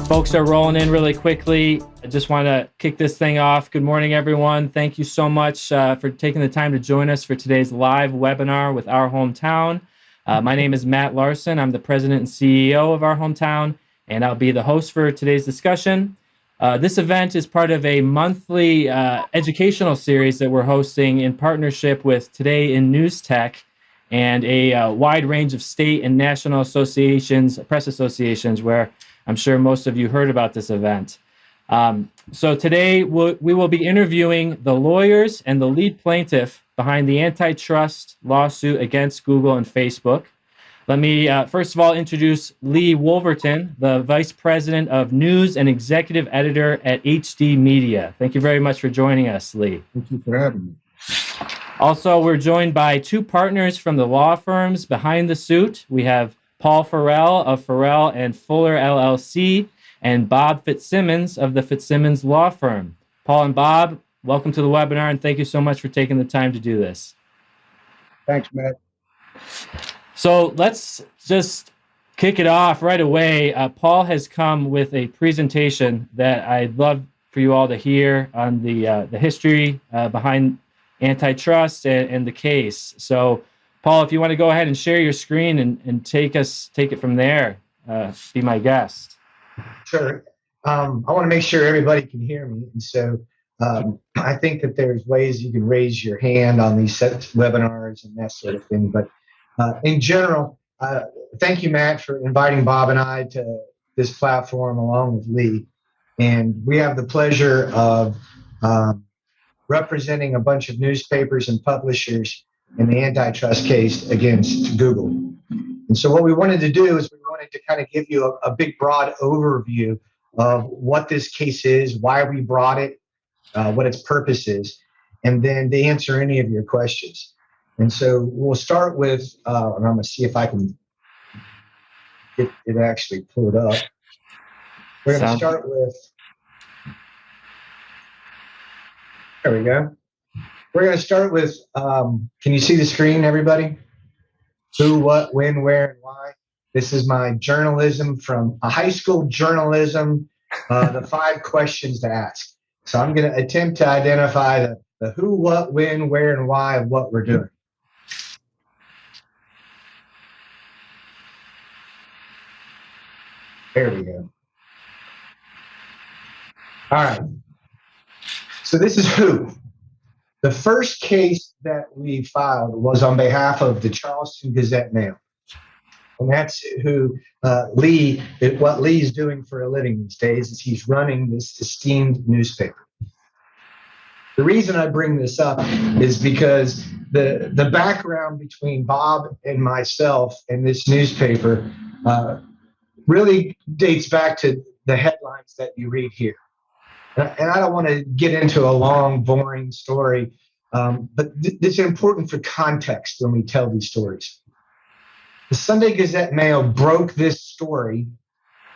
Folks are rolling in really quickly. I just want to kick this thing off. Good morning, everyone. Thank you so much for taking the time to join us for today's live webinar with Our Hometown. My name is Matt Larson. I'm the president and CEO of Our Hometown, and I'll be the host for today's discussion. This event is part of a monthly educational series that we're hosting in partnership with Today in News Tech and a wide range of state and national associations, press associations, where I'm sure most of you heard about this event. So today we will be interviewing the lawyers and the lead plaintiff behind the antitrust lawsuit against Google and Facebook. Let me first of all introduce Lee Wolverton, the Vice President of News and Executive Editor at HD Media. Thank you very much for joining us, Lee. Thank you for having me. Also, we're joined by two partners from the law firms behind the suit. We have Paul Farrell of Farrell and Fuller LLC, and Bob Fitzsimmons of the Fitzsimmons Law Firm. Paul and Bob, welcome to the webinar, and thank you so much for taking the time to do this. Thanks, Matt. So let's just kick it off right away. Paul has come with a presentation that I'd love for you all to hear on the history behind antitrust and the case. So Paul, if you want to go ahead and share your screen and take it from there, be my guest. Sure. I want to make sure everybody can hear me. And so I think that there's ways you can raise your hand on these webinars and that sort of thing. But in general, thank you, Matt, for inviting Bob and I to this platform along with Lee. And we have the pleasure of representing a bunch of newspapers and publishers in the antitrust case against Google. And so what we wanted to do is we wanted to kind of give you a big, broad overview of what this case is, why we brought it, what its purpose is, and then to answer any of your questions. And so we'll start with, and I'm going to see if I can get it actually pulled up. We're going to start with, there we go. We're going to start with, can you see the screen, everybody? Who, what, when, where, and why. This is my journalism from a high school journalism, the 5 questions to ask. So I'm going to attempt to identify the who, what, when, where, and why of what we're doing. There we go. All right. So this is who. The first case that we filed was on behalf of the Charleston Gazette-Mail. And that's who what Lee's doing for a living these days is he's running this esteemed newspaper. The reason I bring this up is because the background between Bob and myself and this newspaper really dates back to the headlines that you read here. And I don't want to get into a long, boring story, but it's important for context when we tell these stories. The Sunday Gazette-Mail broke this story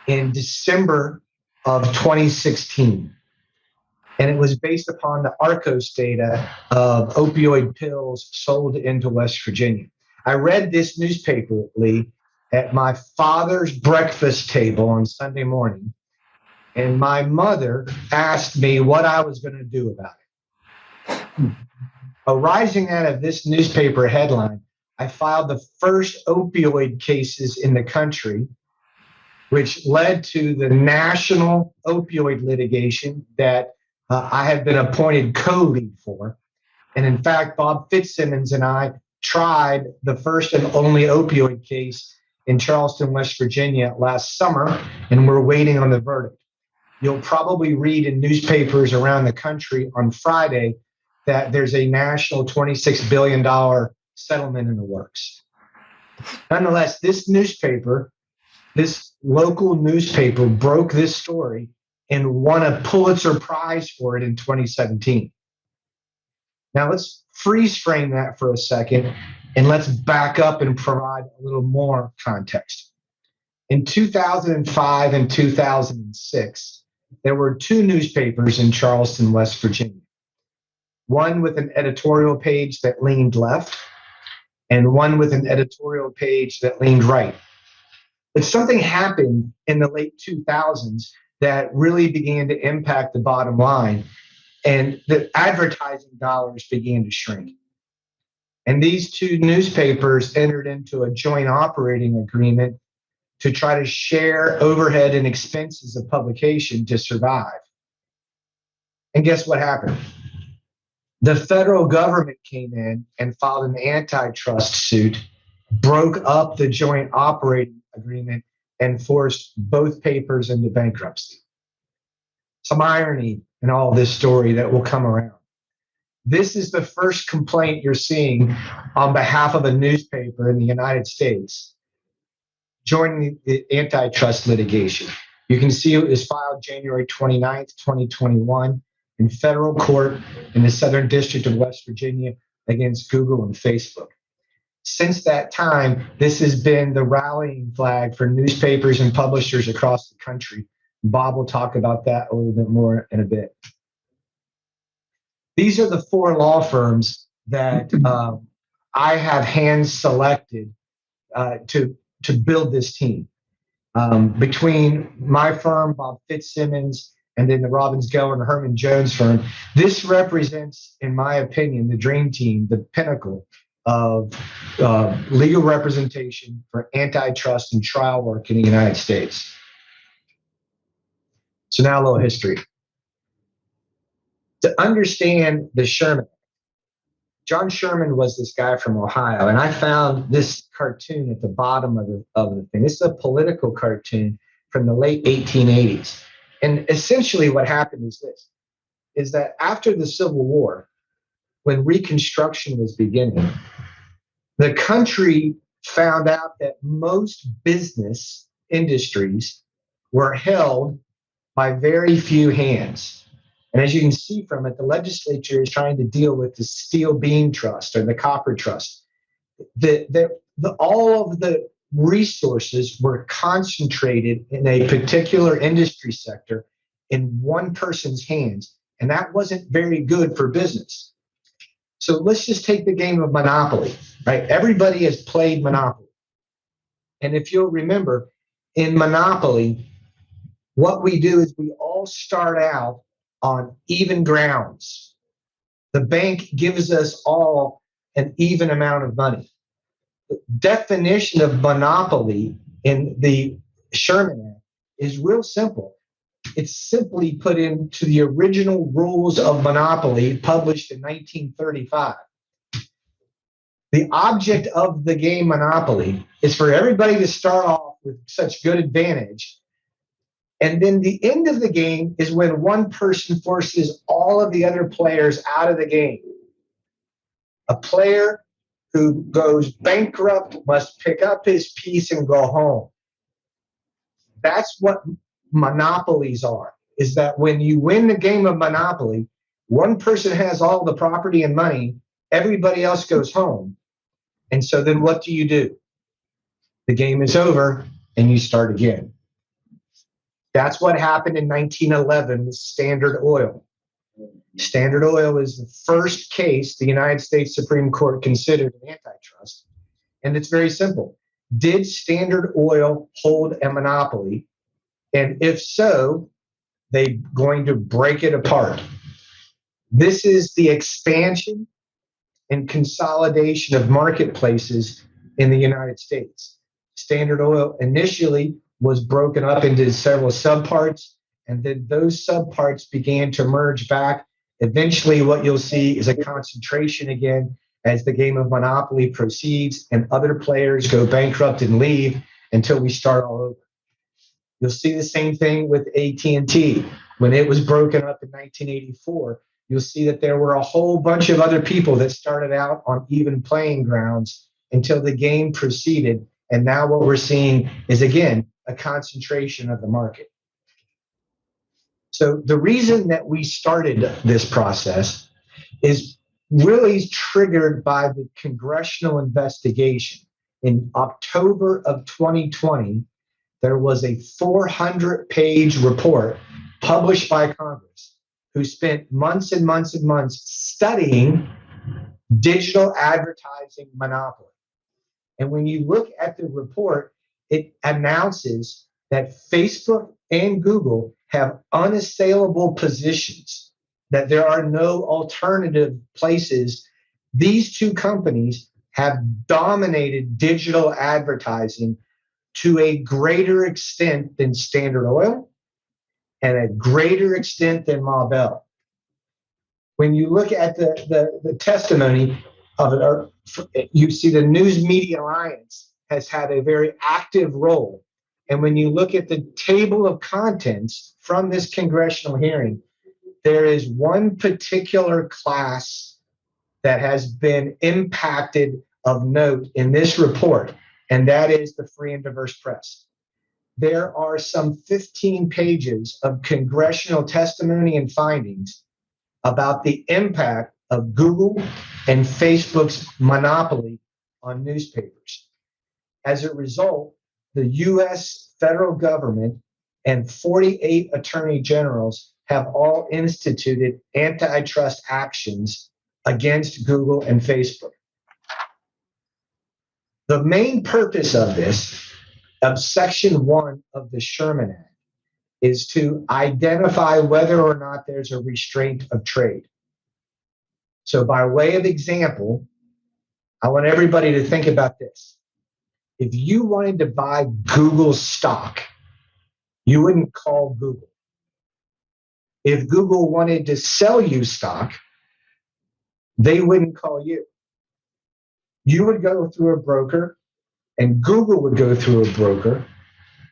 in December of 2016, and it was based upon the Arcos data of opioid pills sold into West Virginia. I read this newspaper, Lee, at my father's breakfast table on Sunday morning. And my mother asked me what I was going to do about it. Arising out of this newspaper headline, I filed the first opioid cases in the country, which led to the national opioid litigation that I have been appointed co-lead for. And in fact, Bob Fitzsimmons and I tried the first and only opioid case in Charleston, West Virginia last summer, and we're waiting on the verdict. You'll probably read in newspapers around the country on Friday that there's a national $26 billion settlement in the works. Nonetheless, this local newspaper broke this story and won a Pulitzer Prize for it in 2017. Now let's freeze frame that for a second and let's back up and provide a little more context. In 2005 and 2006, there were 2 newspapers in Charleston, West Virginia. One with an editorial page that leaned left, and one with an editorial page that leaned right. But something happened in the late 2000s that really began to impact the bottom line, and the advertising dollars began to shrink. And these two newspapers entered into a joint operating agreement to try to share overhead and expenses of publication to survive. And guess what happened? The federal government came in and filed an antitrust suit, broke up the joint operating agreement, and forced both papers into bankruptcy. Some irony in all this story that will come around. This is the first complaint you're seeing on behalf of a newspaper in the United States joining the antitrust litigation. You can see it was filed January 29th, 2021 in federal court in the Southern District of West Virginia against Google and Facebook. Since that time, this has been the rallying flag for newspapers and publishers across the country. Bob will talk about that a little bit more in a bit. These are the four law firms that I have hand selected to build this team. Between my firm, Bob Fitzsimmons, and then the Robbins Geller and Herman Jones firm, this represents, in my opinion, the dream team, the pinnacle of legal representation for antitrust and trial work in the United States. So now a little history. To understand the Sherman Act, John Sherman was this guy from Ohio, and I found this cartoon at the bottom of the thing. This is a political cartoon from the late 1880s. And essentially what happened is this, is that after the Civil War, when Reconstruction was beginning, the country found out that most business industries were held by very few hands. And as you can see from it, the legislature is trying to deal with the steel beam trust or the copper trust. All of the resources were concentrated in a particular industry sector in one person's hands, and that wasn't very good for business. So let's just take the game of Monopoly, right? Everybody has played Monopoly. And if you'll remember, in Monopoly, what we do is we all start out on even grounds. The bank gives us all an even amount of money. The definition of monopoly in the Sherman Act is real simple. It's simply put into the original rules of monopoly published in 1935. The object of the game Monopoly is for everybody to start off with such good advantage. And then the end of the game is when one person forces all of the other players out of the game. A player who goes bankrupt must pick up his piece and go home. That's what monopolies are, is that when you win the game of Monopoly, one person has all the property and money, everybody else goes home. And so then what do? The game is over and you start again. That's what happened in 1911 with Standard Oil. Standard Oil is the first case the United States Supreme Court considered an antitrust. And it's very simple. Did Standard Oil hold a monopoly? And if so, they're going to break it apart. This is the expansion and consolidation of marketplaces in the United States. Standard Oil initially was broken up into several subparts, and then those subparts began to merge back. Eventually, what you'll see is a concentration again as the game of Monopoly proceeds and other players go bankrupt and leave until we start all over. You'll see the same thing with AT&T. When it was broken up in 1984, you'll see that there were a whole bunch of other people that started out on even playing grounds until the game proceeded. And now what we're seeing is, again, a concentration of the market. So the reason that we started this process is really triggered by the congressional investigation. In October of 2020, there was a 400-page report published by Congress who spent months and months and months studying digital advertising monopoly. And when you look at the report, it announces that Facebook and Google have unassailable positions, that there are no alternative places. These two companies have dominated digital advertising to a greater extent than Standard Oil and a greater extent than Ma Bell. When you look at the testimony of it, you see the News Media Alliance has had a very active role. And when you look at the table of contents from this congressional hearing, there is one particular class that has been impacted of note in this report, and that is the free and diverse press. There are some 15 pages of congressional testimony and findings about the impact of Google and Facebook's monopoly on newspapers. As a result, the US federal government and 48 attorney generals have all instituted antitrust actions against Google and Facebook. The main purpose of this, of Section 1 of the Sherman Act, is to identify whether or not there's a restraint of trade. So by way of example, I want everybody to think about this. If you wanted to buy Google stock, you wouldn't call Google. If Google wanted to sell you stock, they wouldn't call you. You would go through a broker, and Google would go through a broker,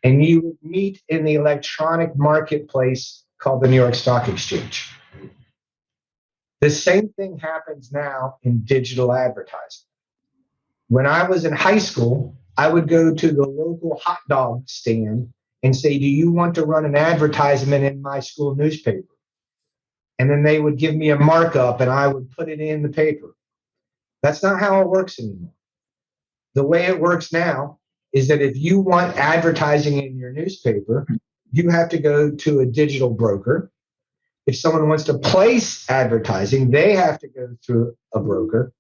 and you would meet in the electronic marketplace called the New York Stock Exchange. The same thing happens now in digital advertising. When I was in high school, I would go to the local hot dog stand and say, do you want to run an advertisement in my school newspaper? And then they would give me a markup and I would put it in the paper. That's not how it works anymore. The way it works now is that if you want advertising in your newspaper, you have to go to a digital broker. If someone wants to place advertising, they have to go through a broker.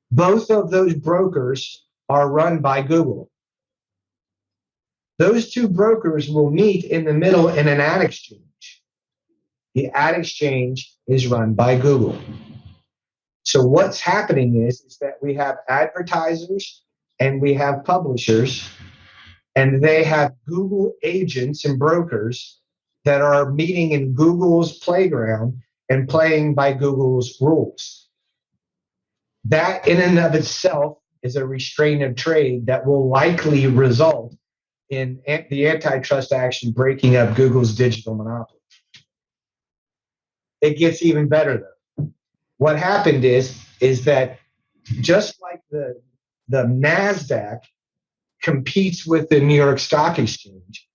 Both of those brokers are run by Google. Those two brokers will meet in the middle in an ad exchange. The ad exchange is run by Google. So what's happening is that we have advertisers and we have publishers, and they have Google agents and brokers that are meeting in Google's playground and playing by Google's rules. That in and of itself is a restraint of trade that will likely result in the antitrust action breaking up Google's digital monopoly. It gets even better though. What happened is that just like the NASDAQ competes with the New York Stock Exchange,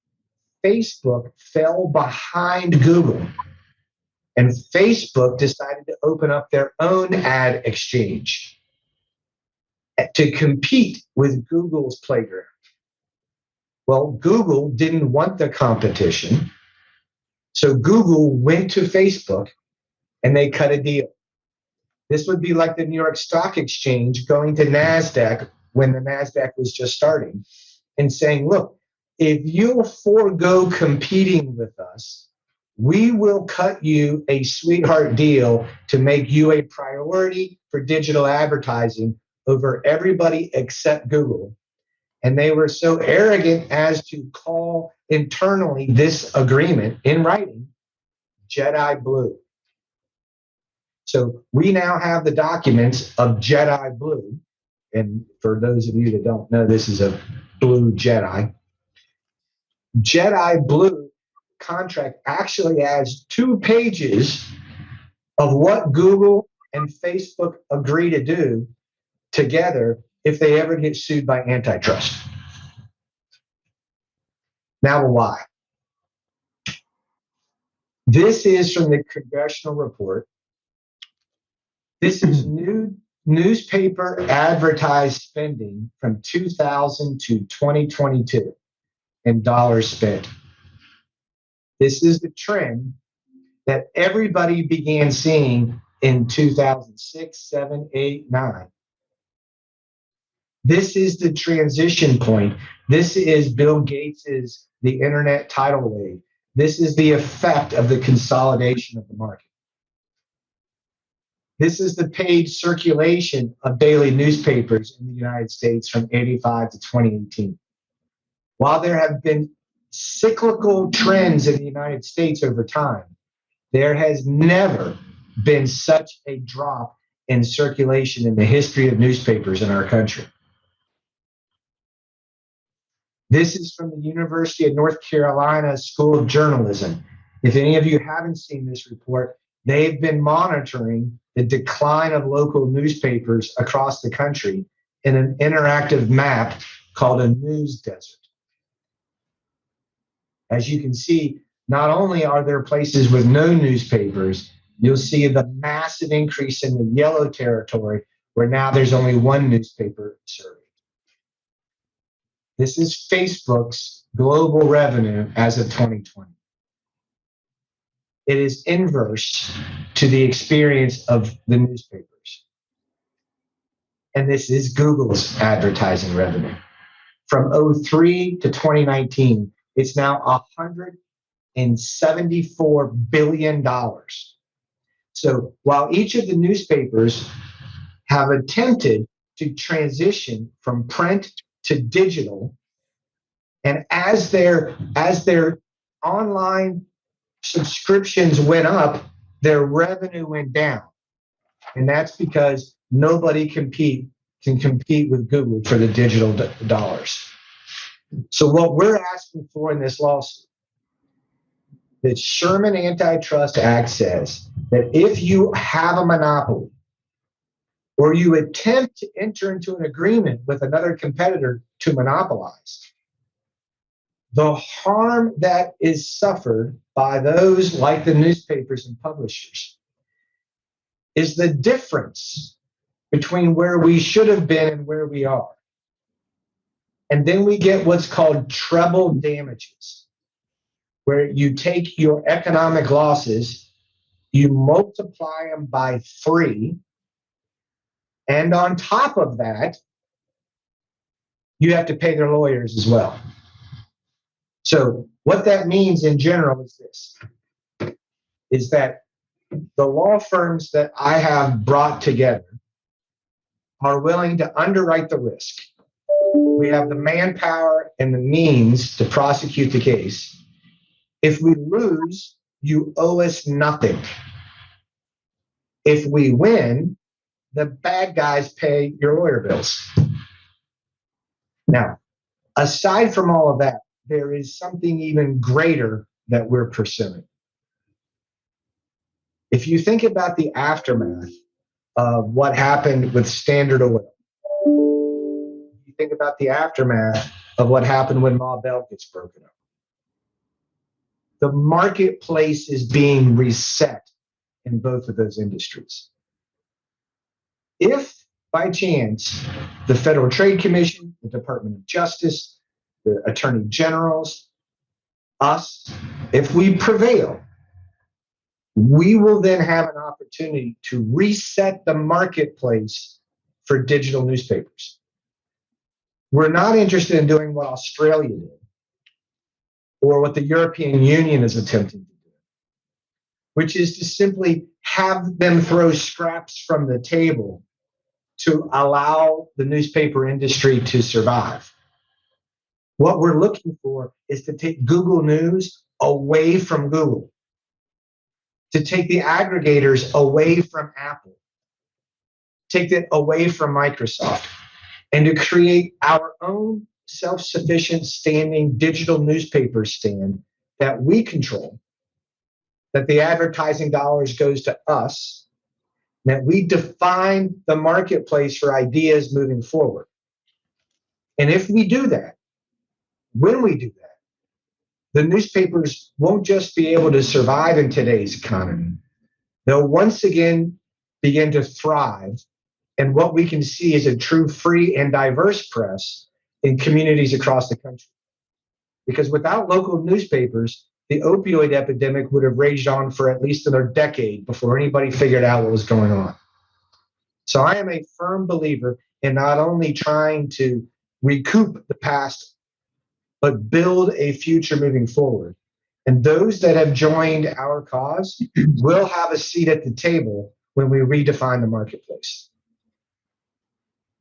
Facebook fell behind Google. And Facebook decided to open up their own ad exchange to compete with Google's playground. Well, Google didn't want the competition. So Google went to Facebook and they cut a deal. This would be like the New York Stock Exchange going to NASDAQ when the NASDAQ was just starting and saying, look, if you'll forego competing with us, we will cut you a sweetheart deal to make you a priority for digital advertising over everybody except Google. And they were so arrogant as to call internally this agreement in writing Jedi Blue. So we now have the documents of Jedi Blue. And for those of you that don't know, this is a blue Jedi. Jedi Blue contract actually adds 2 pages of what Google and Facebook agree to do together if they ever get sued by antitrust. Now why? This is from the congressional report. This is new newspaper advertised spending from 2000 to 2022 in dollars spent. This is the trend that everybody began seeing in 2006, 7, 8, 9. This is the transition point. This is Bill Gates's the internet tidal wave. This is the effect of the consolidation of the market. This is the page circulation of daily newspapers in the United States from 85 to 2018. While there have been cyclical trends in the United States over time, there has never been such a drop in circulation in the history of newspapers in our country. This is from the University of North Carolina School of Journalism. If any of you haven't seen this report, they've been monitoring the decline of local newspapers across the country in an interactive map called a news desert. As you can see, not only are there places with no newspapers, you'll see the massive increase in the yellow territory where now there's only one newspaper surveyed. This is Facebook's global revenue as of 2020. It is inverse to the experience of the newspapers. And this is Google's advertising revenue. From 2003 to 2019, it's now $174 billion. So while each of the newspapers have attempted to transition from print to digital, and as their online subscriptions went up, their revenue went down. And that's because nobody can compete with Google for the digital dollars. So what we're asking for in this lawsuit, the Sherman Antitrust Act says that if you have a monopoly or you attempt to enter into an agreement with another competitor to monopolize, the harm that is suffered by those like the newspapers and publishers is the difference between where we should have been and where we are. And then we get what's called treble damages, where you take your economic losses, you multiply them by 3, and on top of that, you have to pay their lawyers as well. So what that means in general is this, is that the law firms that I have brought together are willing to underwrite the risk. We have the manpower and the means to prosecute the case. If we lose, you owe us nothing. If we win, the bad guys pay your lawyer bills. Now, aside from all of that, there is something even greater that we're pursuing. If you think about the aftermath of what happened with Standard Oil, you think about the aftermath of what happened when Ma Bell gets broken up. The marketplace is being reset in both of those industries. If by chance the Federal Trade Commission, the Department of Justice, the Attorney Generals, us, if we prevail, we will then have an opportunity to reset the marketplace for digital newspapers. We're not interested in doing what Australia did or what the European Union is attempting to do, which is to simply have them throw scraps from the table to allow the newspaper industry to survive. What we're looking for is to take Google News away from Google, to take the aggregators away from Apple, take it away from Microsoft, and to create our own self-sufficient standing digital newspaper stand that we control, that the advertising dollars goes to us, that we define the marketplace for ideas moving forward. And if we do that, when we do that, the newspapers won't just be able to survive in today's economy. They'll once again begin to thrive. And what we can see is a true free and diverse press in communities across the country. Because without local newspapers, the opioid epidemic would have raged on for at least another decade before anybody figured out what was going on. So I am a firm believer in not only trying to recoup the past, but build a future moving forward. And those that have joined our cause will have a seat at the table when we redefine the marketplace.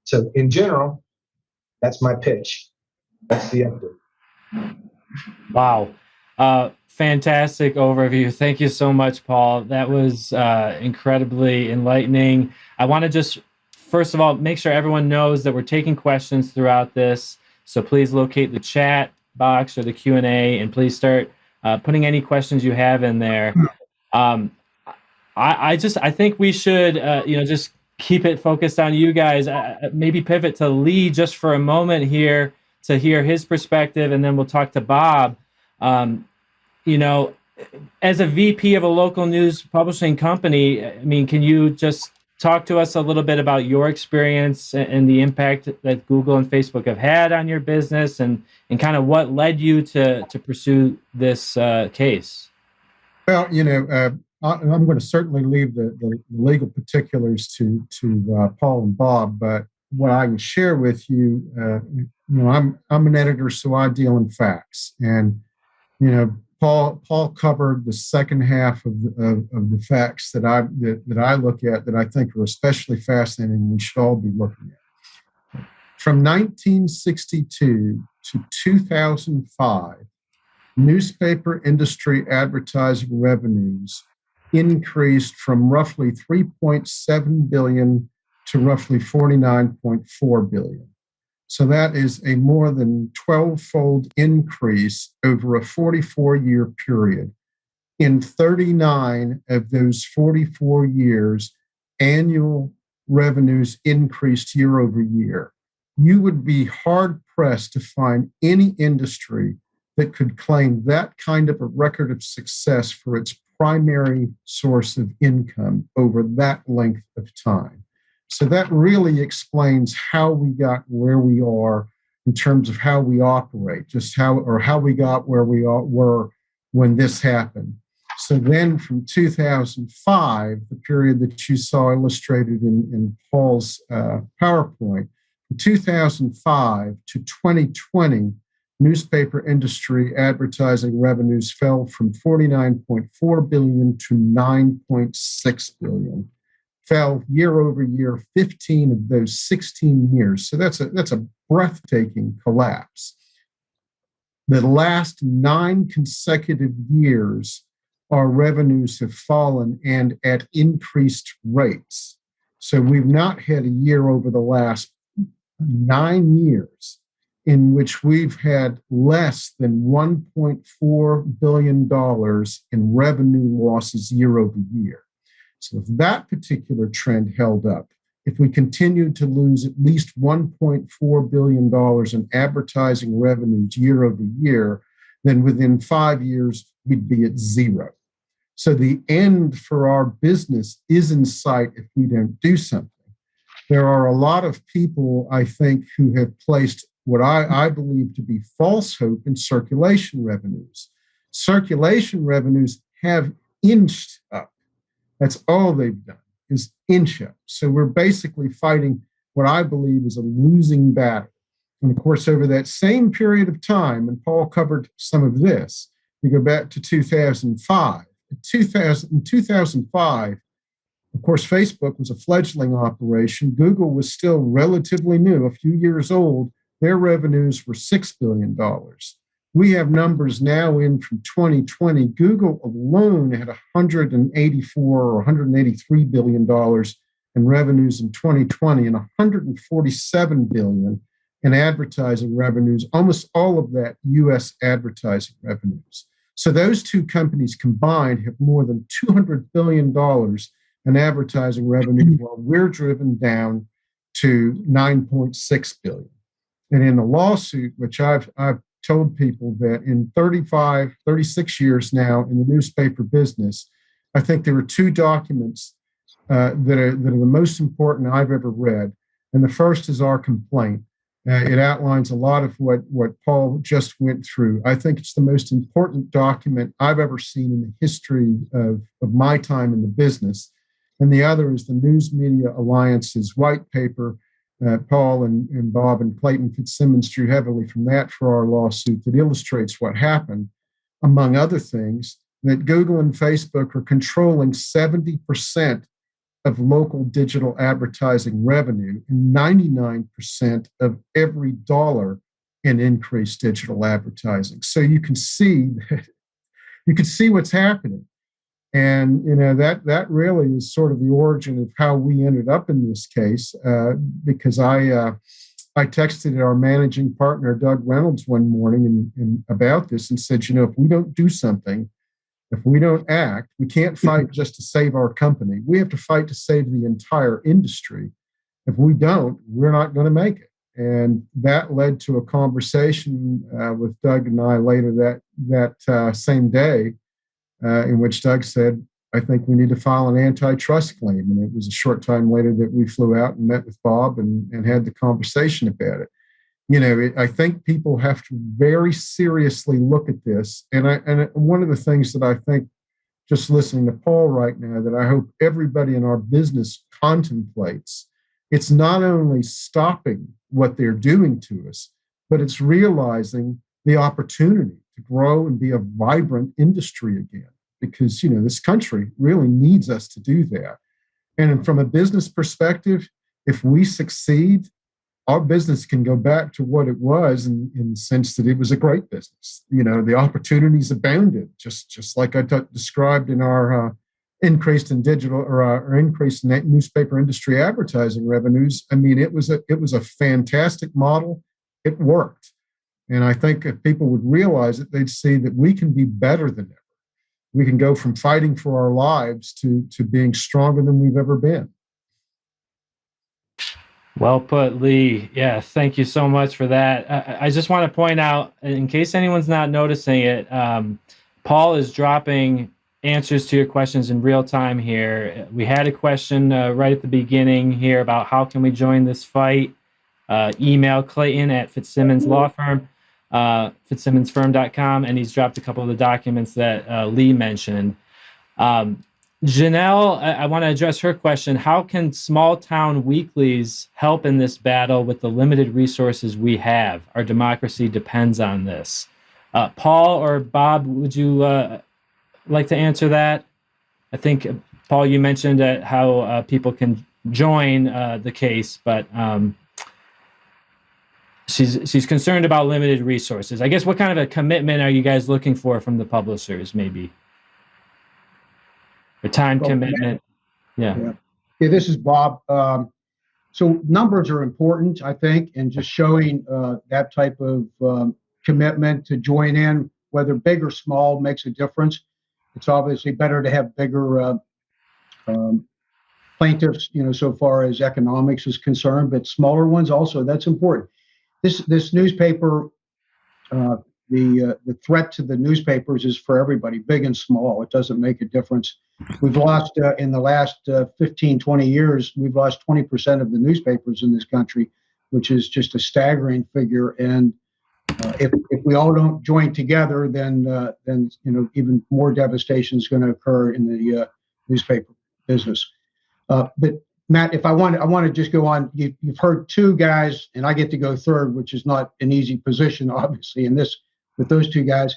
So in general, that's my pitch. That's the update. Wow. Fantastic overview. Thank you so much, Paul. That was incredibly enlightening. I want to just, first of all, make sure everyone knows that we're taking questions throughout this. So please locate the chat box or the Q&A, and please start putting any questions you have in there. I think we should, just keep it focused on you guys. Maybe pivot to Lee just for a moment here to hear his perspective, and then we'll talk to Bob. As a VP of a local news publishing company, I mean, can you just talk to us a little bit about your experience and the impact that Google and Facebook have had on your business, and kind of what led you to pursue this case? Well, I'm going to certainly leave the legal particulars to Paul and Bob, but what I can share with you, I'm an editor, so I deal in facts, and Paul covered the second half of the facts that I look at that I think are especially fascinating and we should all be looking at. From 1962 to 2005, newspaper industry advertising revenues increased from roughly $3.7 billion to roughly $49.4 billion. So that is a more than 12-fold increase over a 44-year period. In 39 of those 44 years, annual revenues increased year over year. You would be hard-pressed to find any industry that could claim that kind of a record of success for its primary source of income over that length of time. So that really explains how we got where we are in terms of how we operate, how we got where we were when this happened. So then from 2005, the period that you saw illustrated in Paul's PowerPoint, from 2005 to 2020, newspaper industry advertising revenues fell from $49.4 billion to $9.6 billion. Fell year over year, 15 of those 16 years. So that's a breathtaking collapse. The last 9 consecutive years, our revenues have fallen and at increased rates. So we've not had a year over the last 9 years in which we've had less than $1.4 billion in revenue losses year over year. So if that particular trend held up, if we continued to lose at least $1.4 billion in advertising revenues year over year, then within 5 years, we'd be at zero. So the end for our business is in sight if we don't do something. There are a lot of people, I think, who have placed what I believe to be false hope in circulation revenues. Circulation revenues have inched up. That's all they've done is inch up. So we're basically fighting what I believe is a losing battle. And of course, over that same period of time, and Paul covered some of this, you go back to 2005. In 2005, of course, Facebook was a fledgling operation. Google was still relatively new, a few years old. Their revenues were $6 billion. We have numbers now in from 2020. Google alone had $184 or $183 billion in revenues in 2020 and $147 billion in advertising revenues, almost all of that U.S. advertising revenues. So those two companies combined have more than $200 billion in advertising revenues, while we're driven down to $9.6 billion. And in the lawsuit, which I've told people that in 36 years now in the newspaper business, I think there are 2 documents that are the most important I've ever read. And the first is our complaint. It outlines a lot of what Paul just went through. I think it's the most important document I've ever seen in the history of my time in the business. And the other is the News Media Alliance's white paper, Paul and Bob and Clayton Fitzsimmons drew heavily from that for our lawsuit that illustrates what happened, among other things, that Google and Facebook are controlling 70% of local digital advertising revenue and 99% of every dollar in increased digital advertising. So you can see what's happening. And that really is sort of the origin of how we ended up in this case, because I texted our managing partner Doug Reynolds one morning and about this and said, if we don't do something, if we don't act, we can't fight just to save our company. We have to fight to save the entire industry. If we don't, we're not going to make it. And that led to a conversation with Doug and I later that same day, in which Doug said, I think we need to file an antitrust claim. And it was a short time later that we flew out and met with Bob and had the conversation about it. I think people have to very seriously look at this. And one of the things that I think, just listening to Paul right now, that I hope everybody in our business contemplates, it's not only stopping what they're doing to us, but it's realizing the opportunity to grow and be a vibrant industry again. Because, this country really needs us to do that. And from a business perspective, if we succeed, our business can go back to what it was in the sense that it was a great business. The opportunities abounded, just like I described in our increased in digital or our increased newspaper industry advertising revenues. I mean, it was a fantastic model. It worked. And I think if people would realize it, they'd see that we can be better than ever. We can go from fighting for our lives to being stronger than we've ever been. Well put, Lee. Yeah, thank you so much for that. I just want to point out, in case anyone's not noticing it, Paul is dropping answers to your questions in real time here. We had a question right at the beginning here about how can we join this fight. Email Clayton at Fitzsimmons Law Firm, fitzsimmonsfirm.com, and he's dropped a couple of the documents that Lee mentioned. Janelle, I want to address her question. How can small town weeklies help in this battle with the limited resources we have? Our democracy depends on this. Paul or Bob, would you like to answer that? I think, Paul, you mentioned how people can join the case, but she's concerned about limited resources. I guess what kind of a commitment are you guys looking for from the publishers, maybe? A time commitment. Yeah, this is Bob. So numbers are important, I think, and just showing that type of commitment to join in, whether big or small, makes a difference. It's obviously better to have bigger plaintiffs, so far as economics is concerned, but smaller ones also, that's important. This newspaper, the threat to the newspapers is for everybody, big and small. It doesn't make a difference. We've lost, in the last 15, 20 years, we've lost 20% of the newspapers in this country, which is just a staggering figure. And if we all don't join together, then even more devastation is going to occur in the newspaper business. But Matt, if I want to just go on, you've heard two guys, and I get to go third, which is not an easy position, obviously, in this with those two guys.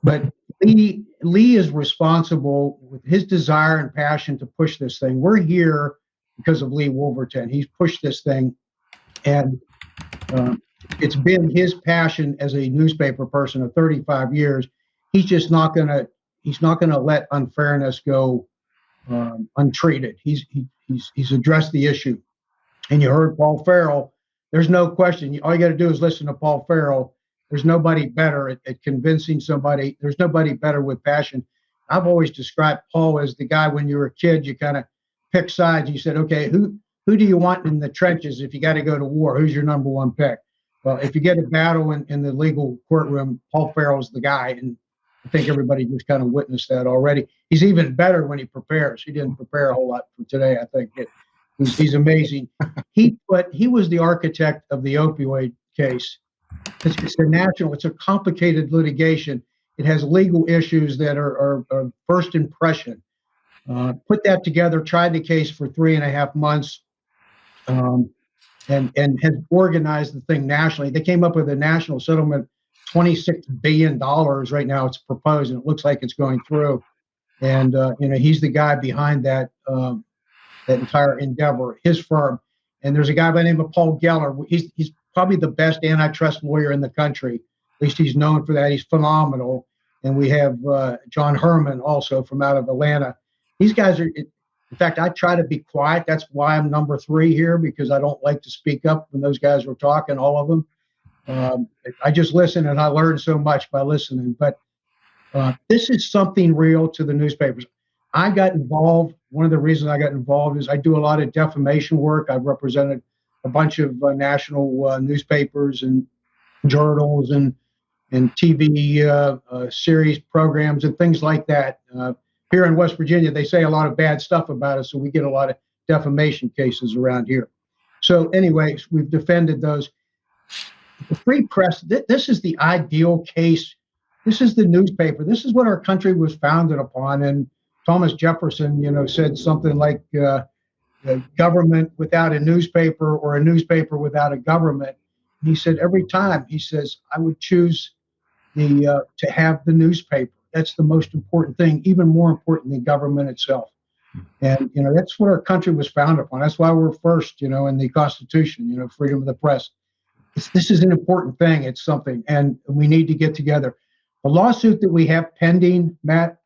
But Lee is responsible with his desire and passion to push this thing. We're here because of Lee Wolverton. He's pushed this thing, and it's been his passion as a newspaper person of 35 years. He's just not gonna let unfairness go untreated. He's addressed the issue, and you heard Paul Farrell. There's no question. All you got to do is listen to Paul Farrell. There's nobody better at convincing somebody. There's nobody better with passion. I've always described Paul as the guy when you were a kid, you kind of pick sides. You said, okay, who do you want in the trenches if you got to go to war? Who's your number one pick? Well, if you get a battle in the legal courtroom, Paul Farrell's the guy. And I think everybody just kind of witnessed that already. He's even better when he prepares. He didn't prepare a whole lot for today. I think he's amazing. He was the architect of the opioid case. It's a complicated litigation. It has legal issues that are first impression. Put that together, tried the case for 3.5 months. and has organized the thing nationally. They came up with a national settlement, $26 billion right now. It's proposed, and it looks like it's going through. And he's the guy behind that entire endeavor, his firm. And there's a guy by the name of Paul Geller. He's probably the best antitrust lawyer in the country. At least he's known for that. He's phenomenal. And we have John Herman also from out of Atlanta. These guys are. In fact, I try to be quiet. That's why I'm number 3 here, because I don't like to speak up when those guys were talking, all of them. I just listen, and I learn so much by listening. But this is something real to the newspapers. I got involved. One of the reasons I got involved is I do a lot of defamation work. I've represented a bunch of national newspapers and journals and TV series programs and things like that. Here in West Virginia, they say a lot of bad stuff about us, so we get a lot of defamation cases around here. So anyways, we've defended those. The free press, this is the ideal case. This is the newspaper. This is what our country was founded upon. And Thomas Jefferson, said something like government without a newspaper or a newspaper without a government. He said every time, he says, I would choose to have the newspaper. That's the most important thing, even more important than government itself. And, that's what our country was founded upon. That's why we're first, in the Constitution, freedom of the press. This is an important thing. It's something, and we need to get together. The lawsuit that we have pending, Matt,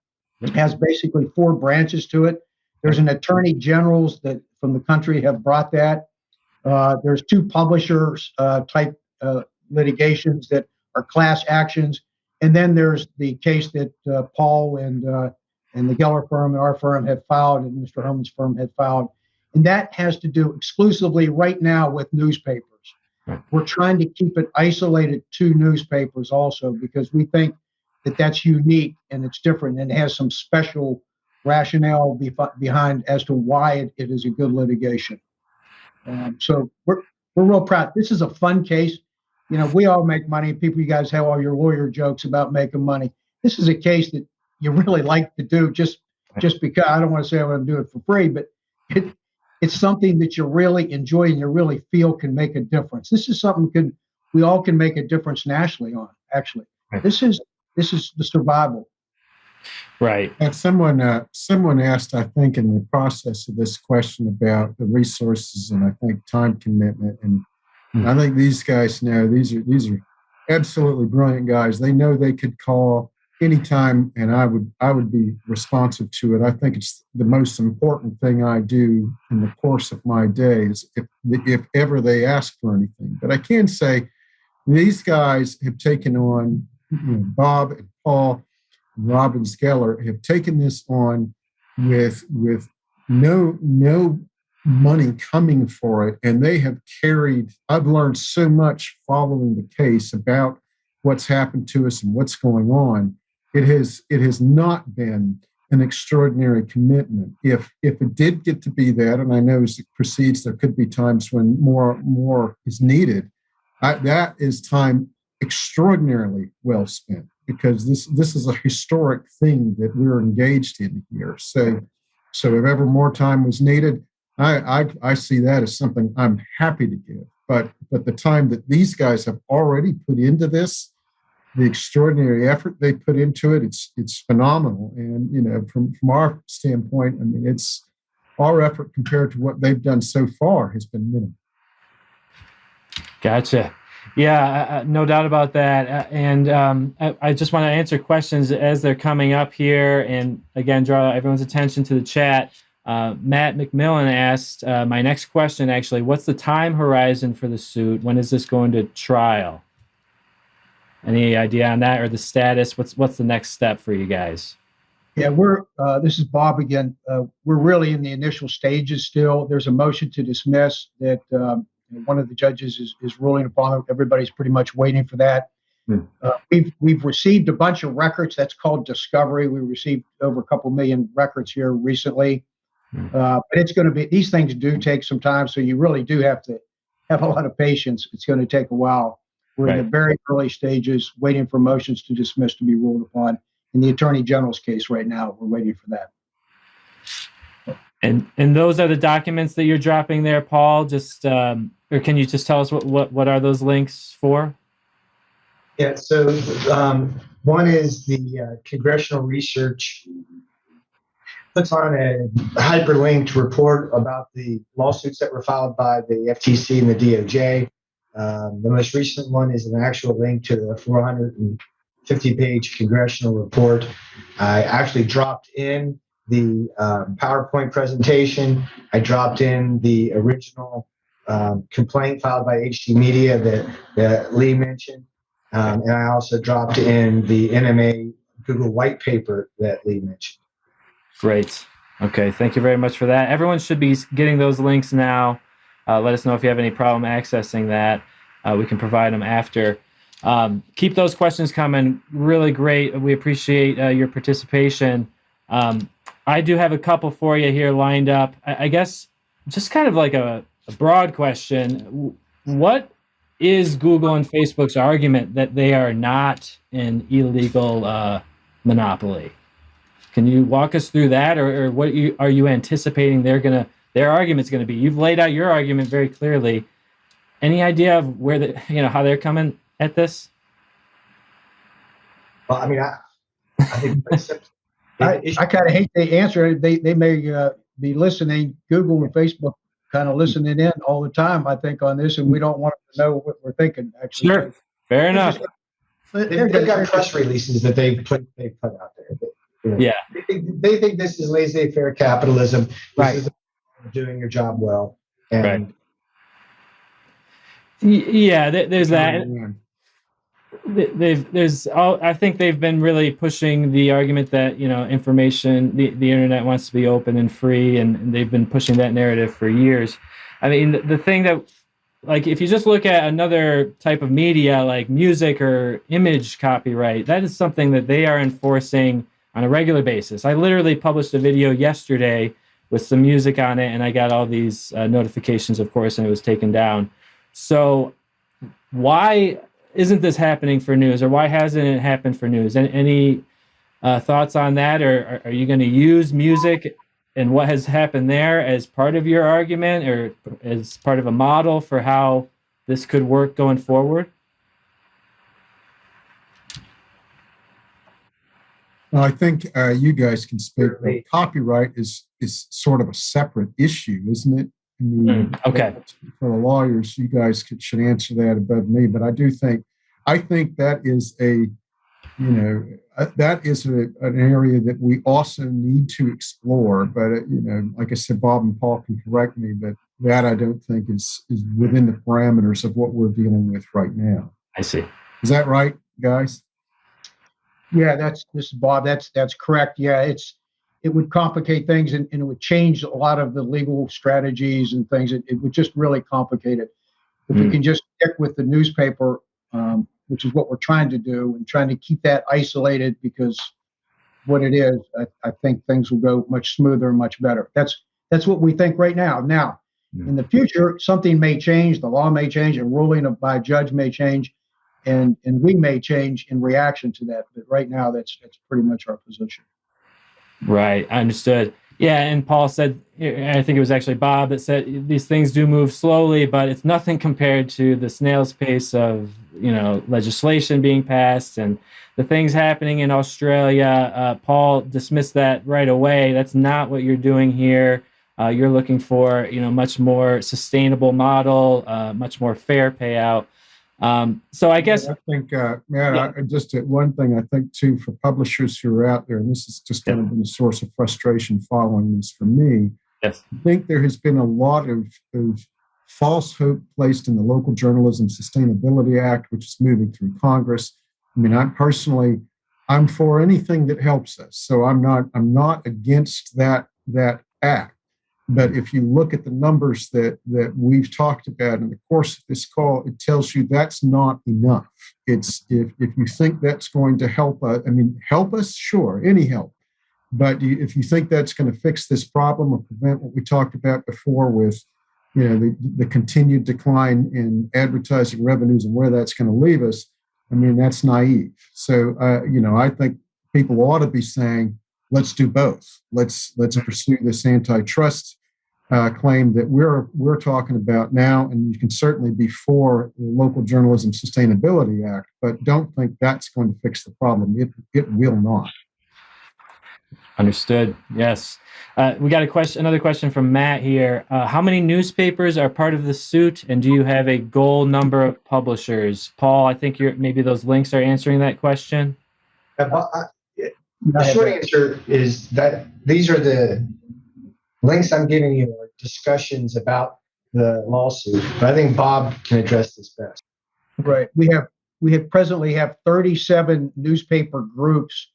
has basically 4 branches to it. There's an attorney generals that from the country have brought that. There's 2 publishers type litigations that are class actions. And then there's the case that Paul and the Geller firm and our firm have filed, and Mr. Herman's firm had filed. And that has to do exclusively right now with newspapers. We're trying to keep it isolated to newspapers also, because we think that that's unique and it's different and it has some special rationale behind as to why it is a good litigation. So we're real proud. This is a fun case. We all make money. You guys have all your lawyer jokes about making money. This is a case that you really like to do just because. I don't want to say I'm going to do it for free, but it's something that you really enjoy and you really feel can make a difference. This is something we all can make a difference nationally on, actually. Right. This is the survival. Right. And someone asked, I think, in the process of this question about the resources and I think time commitment. And I think these guys know these are absolutely brilliant guys. They know they could call anytime, and I would be responsive to it. I think it's the most important thing I do in the course of my days, if ever they ask for anything. But I can say these guys have taken on, Bob and Paul and Robin Geller have taken this on with no money coming for it, and they have carried. I've learned so much following the case about what's happened to us and what's going on. It has not been an extraordinary commitment. If it did get to be that, and I know as it proceeds, there could be times when more is needed. That is time extraordinarily well spent, because this is a historic thing that we're engaged in here. So if ever more time was needed, I see that as something I'm happy to give. But the time that these guys have already put into this, the extraordinary effort they put into it, it's phenomenal. And from our standpoint, I mean, it's our effort compared to what they've done so far has been minimal. Gotcha. Yeah, no doubt about that. And I just want to answer questions as they're coming up here. And again, draw everyone's attention to the chat. Matt McMillan asked, my next question, actually, what's the time horizon for the suit? When is this going to trial? Any idea on that, or the status? What's the next step for you guys? Yeah, this is Bob again. We're really in the initial stages still. There's a motion to dismiss that one of the judges is ruling upon. Everybody's pretty much waiting for that. We've received a bunch of records. That's called discovery. We received over a couple million records here recently. But it's going to be, these things do take some time, so you really do have to have a lot of patience. It's going to take a while. We're in the very early stages, waiting for motions to dismiss to be ruled upon. In the Attorney General's case right now, we're waiting for that. And those are the documents that you're dropping there, Paul. Just or can you just tell us what are those links for? Yeah, so one is the congressional research puts on a hyperlinked report about the lawsuits that were filed by the FTC and the DOJ. The most recent one is an actual link to the 450-page congressional report. I actually dropped in the PowerPoint presentation. I dropped in the original complaint filed by HD Media that Lee mentioned. And I also dropped in the NMA Google white paper that Lee mentioned. Great. Okay. Thank you very much for that. Everyone should be getting those links now. Let us know if you have any problem accessing that. We can provide them after. Keep those questions coming. Really great. We appreciate your participation. I do have a couple for you here lined up. I guess just kind of like a broad question. What is Google and Facebook's argument that they are not an illegal monopoly? Can you walk us through that, or what are you anticipating their argument's going to be? You've laid out your argument very clearly. Any idea of where how they're coming at this? Well, I mean, I think I kind of hate the answer. They may be listening. Google and Facebook kind of listening in all the time, I think, on this, and we don't want them to know what we're thinking. Actually, sure, fair enough. They've got press releases that they put out there. Yeah, they think this is laissez-faire capitalism. This is doing your job well. And right. Yeah, there's that. I think they've been really pushing the argument that information, the internet wants to be open and free, and they've been pushing that narrative for years. I mean, the thing that, like, if you just look at another type of media like music or image copyright, that is something that they are enforcing on a regular basis. I literally published a video yesterday with some music on it, and I got all these notifications, of course, and it was taken down. So why isn't this happening for news, or why hasn't it happened for news? Any thoughts on that, or are you going to use music and what has happened there as part of your argument, or as part of a model for how this could work going forward? Well, I think you guys can speak. Copyright is sort of a separate issue, isn't it? I mean, okay. For the lawyers, you guys should answer that above me. But I think that is an area that we also need to explore. But like I said, Bob and Paul can correct me, but that I don't think is within the parameters of what we're dealing with right now. I see. Is that right, guys? Yeah, this is Bob. That's correct. Yeah, it would complicate things, and it would change a lot of the legal strategies and things. It would just really complicate it. If we can just stick with the newspaper, which is what we're trying to do, and trying to keep that isolated, because what it is, I think things will go much smoother and much better. That's what we think right now. Now, in the future, something may change, the law may change, a ruling by a judge may change, and we may change in reaction to that. But right now, that's pretty much our position. Right, I understood. Yeah, and Paul said, I think it was actually Bob that said, these things do move slowly, but it's nothing compared to the snail's pace of legislation being passed and the things happening in Australia. Paul dismissed that right away. That's not what you're doing here. You're looking for much more sustainable model, much more fair payout. So I guess I think, just one thing I think too, for publishers who are out there, and this is just kind of been a source of frustration following this for me. Yes. I think there has been a lot of false hope placed in the Local Journalism Sustainability Act, which is moving through Congress. I mean, I'm for anything that helps us. So I'm not against that act. But if you look at the numbers that we've talked about in the course of this call, it tells you that's not enough. It's if you think that's going to help us, sure, any help. But if you think that's going to fix this problem or prevent what we talked about before with the continued decline in advertising revenues and where that's going to leave us, I mean, that's naive. So I think people ought to be saying, let's do both. Let's pursue this antitrust claim that we're talking about now, and you can certainly be for the Local Journalism Sustainability Act, but don't think that's going to fix the problem. It will not. Understood. Yes. We got another question from Matt here. How many newspapers are part of the suit, and do you have a goal number of publishers? Paul, I think maybe those links are answering that question. The short answer is that these are the links I'm giving you are discussions about the lawsuit, but I think Bob can address this best. Right. We presently have 37 newspaper groups.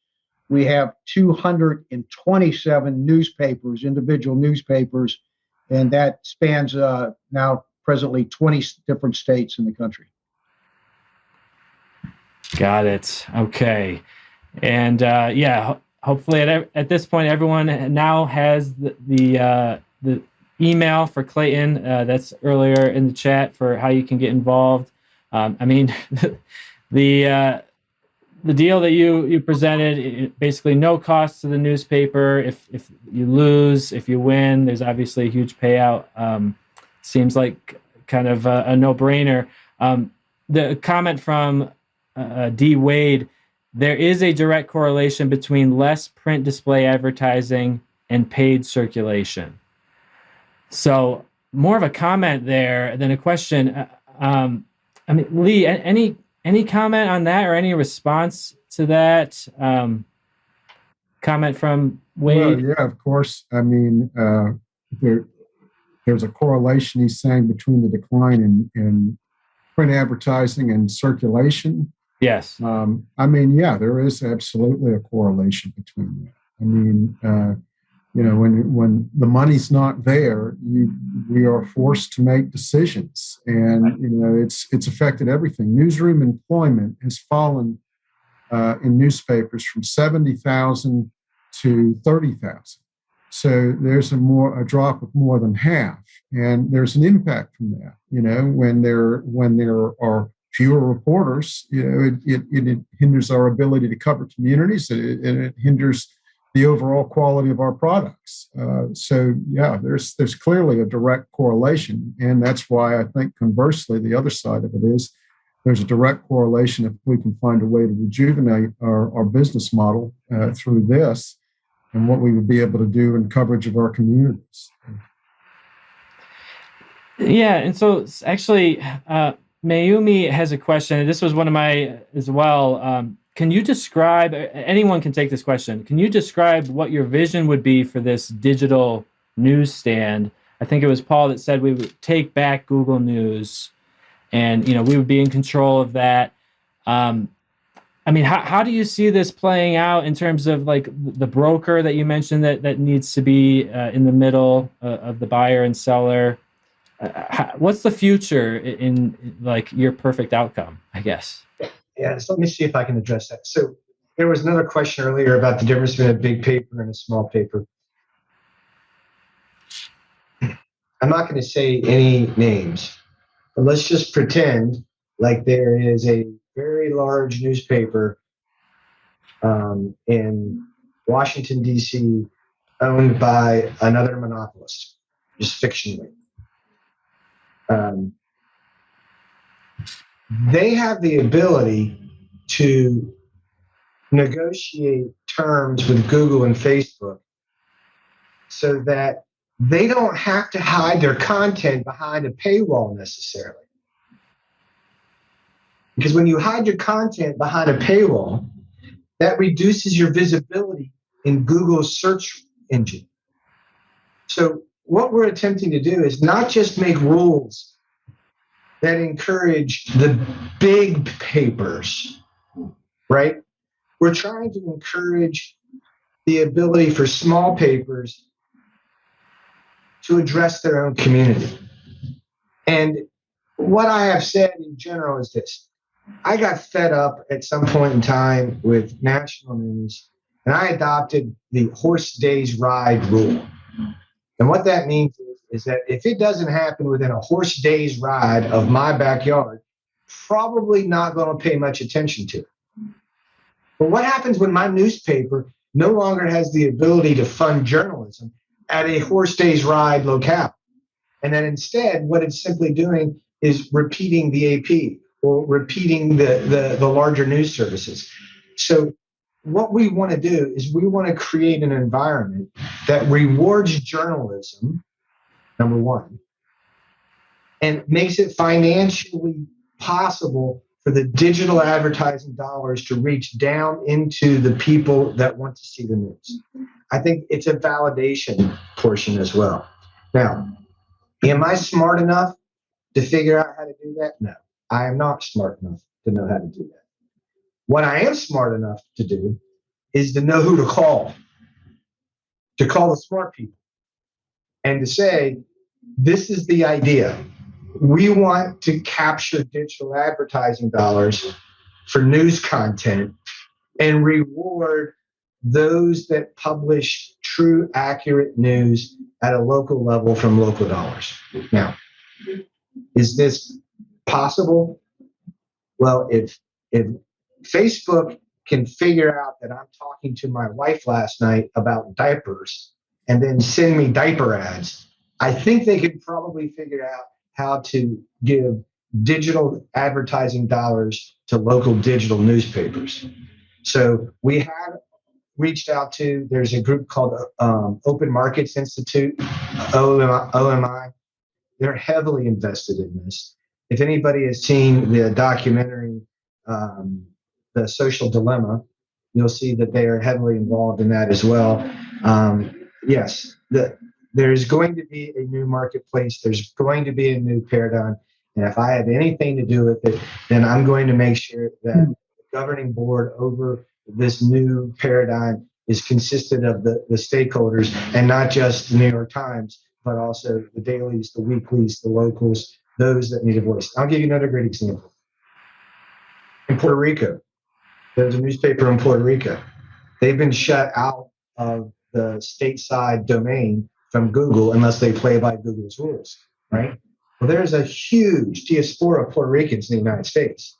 We have 227 newspapers, individual newspapers, and that spans now presently 20 different states in the country. Got it. Okay. And hopefully at this point, everyone now has the email for Clayton that's earlier in the chat for how you can get involved. I mean, the deal that you presented, basically no cost to the newspaper. If you lose, if you win, there's obviously a huge payout. Seems like kind of a no-brainer. The comment from D. Wade, there is a direct correlation between less print display advertising and paid circulation. So more of a comment there than a question. I mean, Lee, any comment on that or any response to that comment from Wade? Well, yeah, of course. I mean, there's a correlation, he's saying, between the decline in print advertising and circulation. Yes. I mean, yeah, there is absolutely a correlation between that. I mean, when the money's not there, we are forced to make decisions, and it's affected everything. Newsroom employment has fallen in newspapers from 70,000 to 30,000. So there's a drop of more than half, and there's an impact from that. When there are fewer reporters, it hinders our ability to cover communities, and it hinders the overall quality of our products. So yeah, there's clearly a direct correlation, and that's why I think conversely, the other side of it is there's a direct correlation if we can find a way to rejuvenate our business model through this, and what we would be able to do in coverage of our communities. Yeah, and so actually, Mayumi has a question. This was one of my as well. Can you describe, anyone can take this question, can you describe what your vision would be for this digital newsstand? I think it was Paul that said we would take back Google News and, we would be in control of that. I mean, how do you see this playing out in terms of like the broker that you mentioned that needs to be in the middle of the buyer and seller? What's the future in like your perfect outcome, I guess? Yeah, so let me see if I can address that. So there was another question earlier about the difference between a big paper and a small paper. I'm not going to say any names, but let's just pretend like there is a very large newspaper in Washington, D.C., owned by another monopolist, just fictionally. They have the ability to negotiate terms with Google and Facebook so that they don't have to hide their content behind a paywall necessarily. Because when you hide your content behind a paywall, that reduces your visibility in Google's search engine. So what we're attempting to do is not just make rules that encourage the big papers, right? We're trying to encourage the ability for small papers to address their own community. And what I have said in general is this. I got fed up at some point in time with national news, and I adopted the horse days ride rule. And what that means is that if it doesn't happen within a horse day's ride of my backyard, probably not going to pay much attention to it. But what happens when my newspaper no longer has the ability to fund journalism, at a horse day's ride locale. And then instead, what it's simply doing is repeating the AP or repeating the larger news services. So what we want to do is we want to create an environment that rewards journalism, number one, and makes it financially possible for the digital advertising dollars to reach down into the people that want to see the news. I think it's a validation portion as well. Now, am I smart enough to figure out how to do that? No, I am not smart enough to know how to do that. What I am smart enough to do is to know who to call the smart people and to say, this is the idea. We want to capture digital advertising dollars for news content and reward those that publish true, accurate news at a local level from local dollars. Now, is this possible? Well, if Facebook can figure out that I'm talking to my wife last night about diapers and then send me diaper ads, I think they could probably figure out how to give digital advertising dollars to local digital newspapers. So we have reached out to, there's a group called Open Markets Institute, OMI. They're heavily invested in this. If anybody has seen the documentary, The Social Dilemma, you'll see that they are heavily involved in that as well. Yes, there's going to be a new marketplace. There's going to be a new paradigm. And if I have anything to do with it, then I'm going to make sure that the governing board over this new paradigm is consistent of the stakeholders and not just the New York Times, but also the dailies, the weeklies, the locals, those that need a voice. I'll give you another great example. In Puerto Rico, there's a newspaper in Puerto Rico. They've been shut out of the stateside domain from Google unless they play by Google's rules, right? Well, there's a huge diaspora of Puerto Ricans in the United States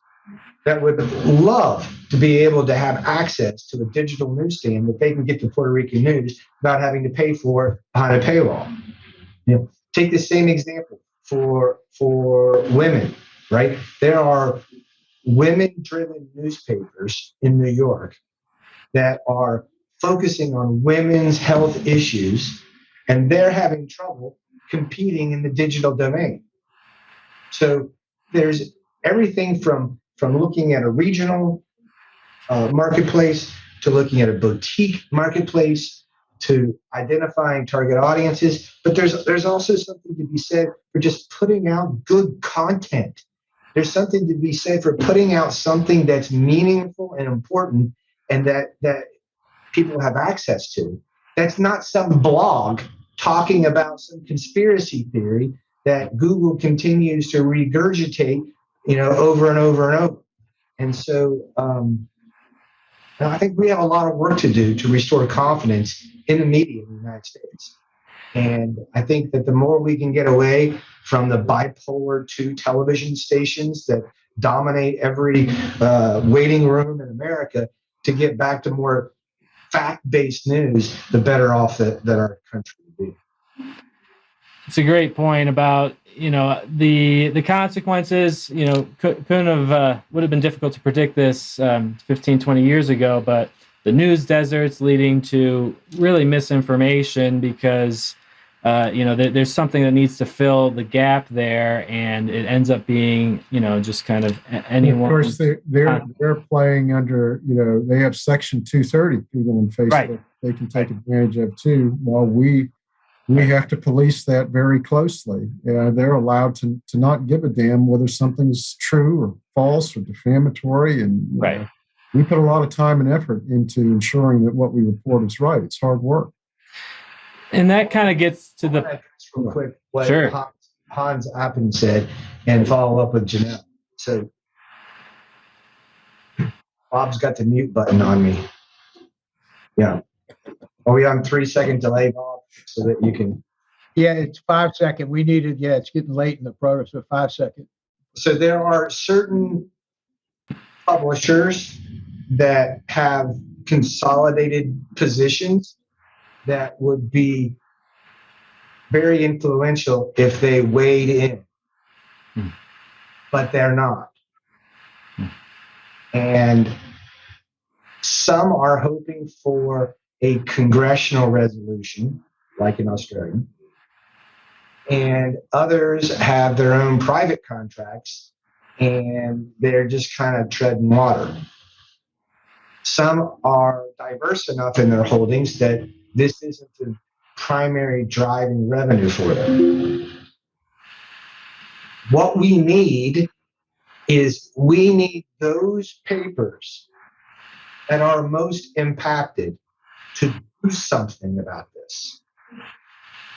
that would love to be able to have access to a digital newsstand that they can get the Puerto Rican news without having to pay for behind a paywall. You know, take the same example for women, right? There are women-driven newspapers in New York that are focusing on women's health issues, and they're having trouble competing in the digital domain. So there's everything from looking at a regional marketplace to looking at a boutique marketplace to identifying target audiences. But there's also something to be said for just putting out good content. There's something to be said for putting out something that's meaningful and important and that people have access to. That's not some blog talking about some conspiracy theory that Google continues to regurgitate, over and over and over. And so I think we have a lot of work to do to restore confidence in the media in the United States. And I think that the more we can get away from the bipolar two television stations that dominate every waiting room in America to get back to more fact-based news, the better off that our country would be. It's a great point about, the consequences, couldn't have, would have been difficult to predict this 15, 20 years ago, but the news deserts leading to really misinformation because, there's something that needs to fill the gap there, and it ends up being, just kind of anyone. Of course, they're playing under, they have Section 230, Google and Facebook. Right. They can take advantage of too, while we have to police that very closely. They're allowed to not give a damn whether something's true or false or defamatory. And right. We put a lot of time and effort into ensuring that what we report is right. It's hard work. And that kind of gets to the real quick what sure. Hans Appen said and follow up with Janelle. So Bob's got the mute button on me. Yeah. Are we on 3-second delay, Bob, so that you can? Yeah, it's 5 seconds. We needed, it's getting late in the program, so 5 seconds. So there are certain publishers that have consolidated positions that would be very influential if they weighed in, but they're not. And some are hoping for a congressional resolution, like in Australia, and others have their own private contracts, and they're just kind of treading water. Some are diverse enough in their holdings that this isn't the primary driving revenue for them. What we need is we need those papers that are most impacted to do something about this.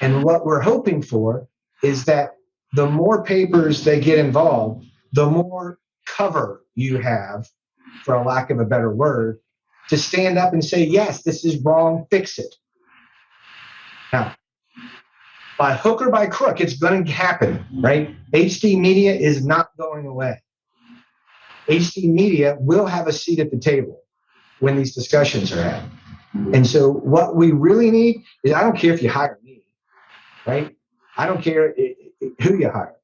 And what we're hoping for is that the more papers they get involved, the more cover you have, for a lack of a better word, to stand up and say, yes, this is wrong, fix it. Now, by hook or by crook, it's going to happen, right? HD media is not going away. HD media will have a seat at the table when these discussions are had. And so what we really need is, I don't care if you hire me, right? I don't care who you hire.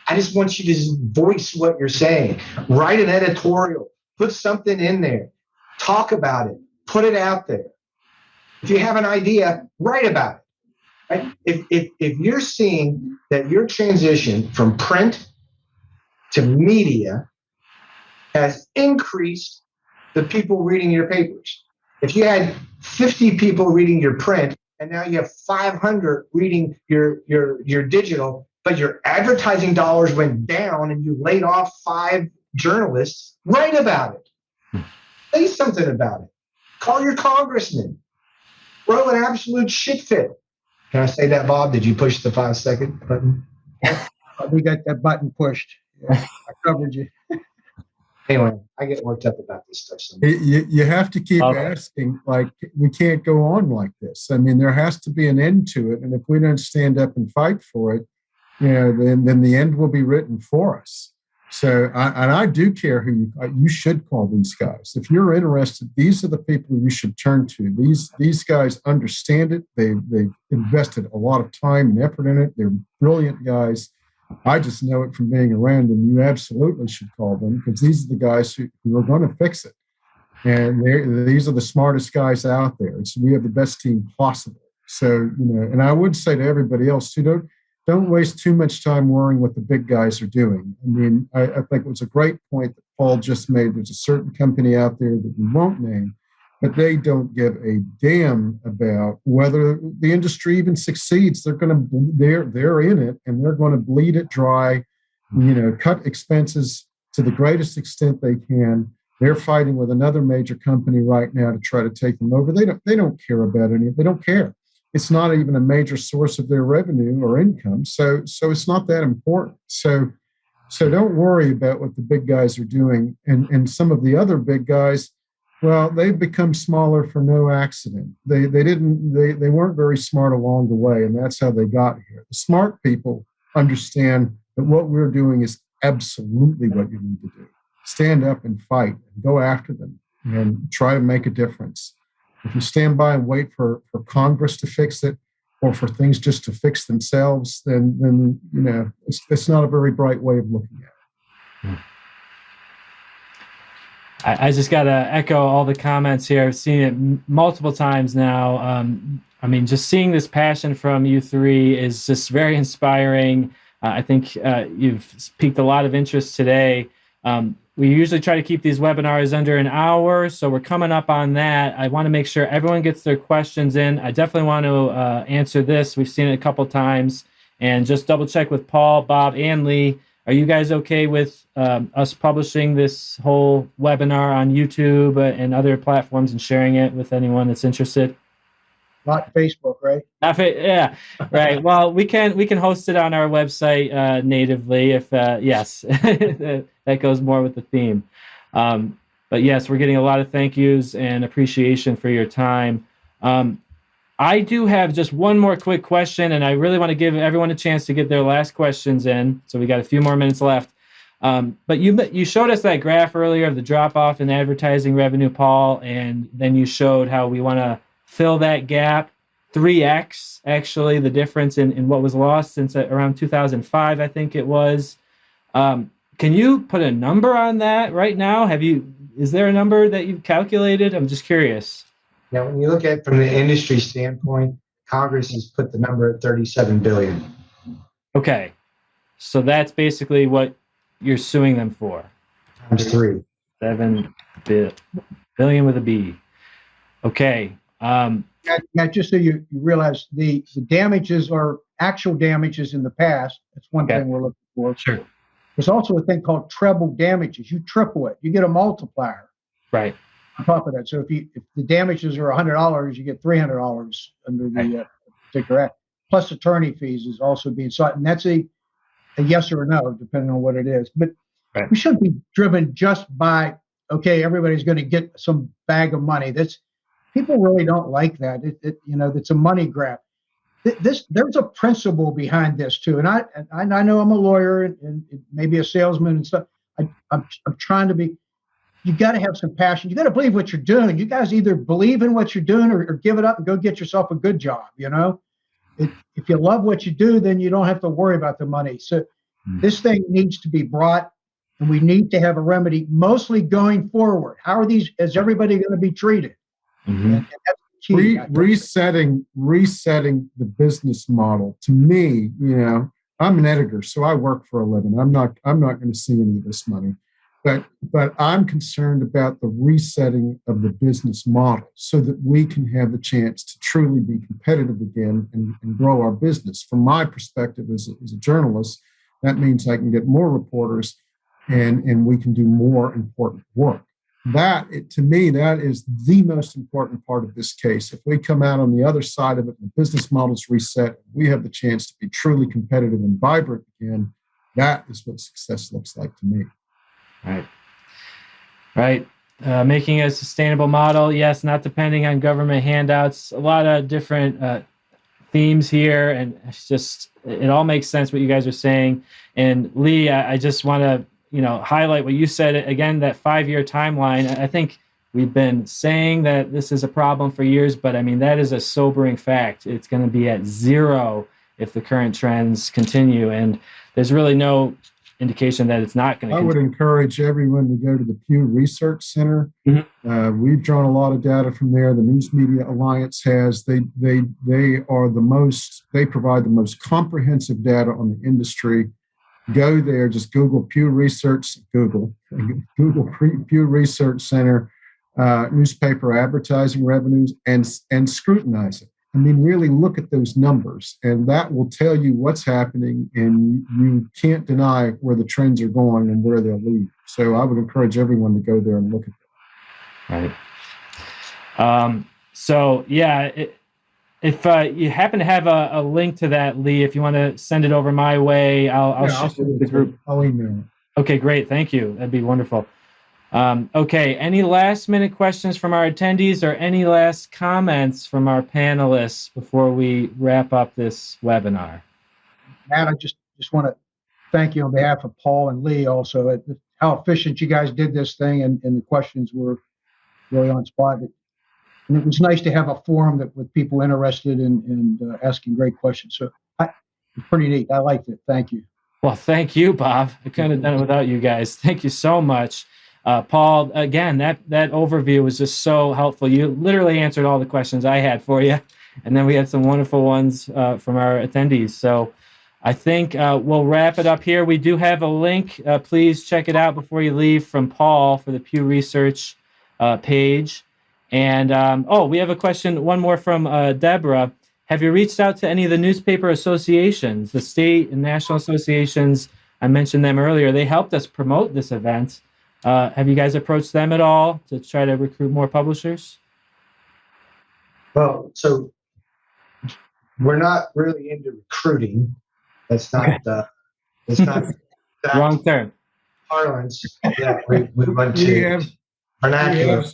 I just want you to just voice what you're saying. Write an editorial. Put something in there. Talk about it. Put it out there. If you have an idea, write about it. Right? If you're seeing that your transition from print to media has increased the people reading your papers. If you had 50 people reading your print and now you have 500 reading your digital, but your advertising dollars went down and you laid off 5 journalists, write about it. Say something about it. Call your congressman. Throw an absolute shit fit. Can I say that, Bob? Did you push the 5-second button? We got that button pushed. Yeah, I covered you. Anyway, I get worked up about this stuff. You have to keep asking, like, we can't go on like this. I mean, there has to be an end to it. And if we don't stand up and fight for it, then the end will be written for us. So, I do care who you should call these guys. If you're interested, these are the people you should turn to. These guys understand it. They've invested a lot of time and effort in it. They're brilliant guys. I just know it from being around them. You absolutely should call them, because these are the guys who are going to fix it. And these are the smartest guys out there. So we have the best team possible. So, and I would say to everybody else too, don't waste too much time worrying what the big guys are doing. I mean, I think it was a great point that Paul just made. There's a certain company out there that we won't name, but they don't give a damn about whether the industry even succeeds. They're in it, and they're going to bleed it dry, cut expenses to the greatest extent they can. They're fighting with another major company right now to try to take them over. They don't care about any. They don't care. It's not even a major source of their revenue or income. So it's not that important. So don't worry about what the big guys are doing. And some of the other big guys, well, they've become smaller for no accident. They weren't very smart along the way, and that's how they got here. The smart people understand that what we're doing is absolutely what you need to do. Stand up and fight, and go after them, and try to make a difference. If you stand by and wait for Congress to fix it, or for things just to fix themselves, then it's not a very bright way of looking at it. I just got to echo all the comments here. I've seen it multiple times now. I mean, just seeing this passion from you three is just very inspiring. I think you've piqued a lot of interest today. We usually try to keep these webinars under an hour, so we're coming up on that. I want to make sure everyone gets their questions in. I definitely want to answer this. We've seen it a couple times. And just double check with Paul, Bob, and Lee. Are you guys okay with us publishing this whole webinar on YouTube and other platforms and sharing it with anyone that's interested? Not Facebook, right? Yeah, right. Well, we can host it on our website natively if yes, that goes more with the theme. But yes, we're getting a lot of thank yous and appreciation for your time. I do have just one more quick question, and I really want to give everyone a chance to get their last questions in. So we got a few more minutes left. But you showed us that graph earlier of the drop off in advertising revenue, Paul, and then you showed how we want to fill that gap 3x actually the difference in what was lost since around 2005, I think it was. Can you put a number on that right now? Is there a number that you've calculated? I'm just curious. Now, when you look at it from the industry standpoint, Congress has put the number at 37 billion. Okay, so that's basically what you're suing them for. Times 3. 7 billion with a B. Okay. Now, just so you realize, the damages are actual damages in the past. That's one thing we're looking for. Sure. There's also a thing called treble damages. You triple it. You get a multiplier. Right. On top of that. So if the damages are $100, you get $300 under the particular act. Plus attorney fees is also being sought. And that's a yes or a no, depending on what it is. But we shouldn't be driven just by, okay, everybody's going to get some bag of money. People really don't like that. It's a money grab. There's a principle behind this too. And I know I'm a lawyer and maybe a salesman and stuff. I'm trying to be. You got to have some passion. You got to believe what you're doing. You guys either believe in what you're doing or give it up and go get yourself a good job. If you love what you do, then you don't have to worry about the money. So this thing needs to be brought, and we need to have a remedy, mostly going forward. Is everybody going to be treated? Mm-hmm. And that's key. Resetting the business model. To me, I'm an editor, so I work for a living. I'm not going to see any of this money. But I'm concerned about the resetting of the business model so that we can have the chance to truly be competitive again and grow our business. From my perspective as a journalist, that means I can get more reporters and we can do more important work. To me, that is the most important part of this case. If we come out on the other side of it, the business model's reset, we have the chance to be truly competitive and vibrant again. That is what success looks like to me. Right. Making a sustainable model. Yes, not depending on government handouts. A lot of different themes here, and it all makes sense what you guys are saying. And Lee, I just want to highlight what you said again. That 5-year timeline. I think we've been saying that this is a problem for years, but I mean that is a sobering fact. It's going to be at 0 if the current trends continue, and there's really no indication that it's not going to. I would encourage everyone to go to the Pew Research Center. Mm-hmm. We've drawn a lot of data from there. The News Media Alliance has. They provide the most comprehensive data on the industry. Go there, just Google Pew Research, Google Pew Research Center, newspaper advertising revenues, and scrutinize it. I mean, really look at those numbers, and that will tell you what's happening, and you can't deny where the trends are going and where they'll lead. So I would encourage everyone to go there and look at that. Right. So, yeah, if you happen to have a link to that, Lee, if you want to send it over my way, I'll share it with the group. I'll email it. Okay, great. Thank you. That'd be wonderful. Okay, any last minute questions from our attendees or any last comments from our panelists before we wrap up this webinar? Matt, I just want to thank you on behalf of Paul and Lee also how efficient you guys did this thing, and the questions were really on spot. And it was nice to have a forum with people interested in asking great questions. So it's pretty neat. I liked it. Thank you. Well, thank you, Bob. I couldn't have done it without you guys. Thank you so much. Paul, again, that overview was just so helpful. You literally answered all the questions I had for you. And then we had some wonderful ones from our attendees. So I think we'll wrap it up here. We do have a link. Please check it out before you leave from Paul for the Pew Research page. And, we have a question, one more from Deborah. Have you reached out to any of the newspaper associations, the state and national associations? I mentioned them earlier. They helped us promote this event. Have you guys approached them at all to try to recruit more publishers? Well, so we're not really into recruiting. That's not that's not wrong term. Parlance that we want to vernacular.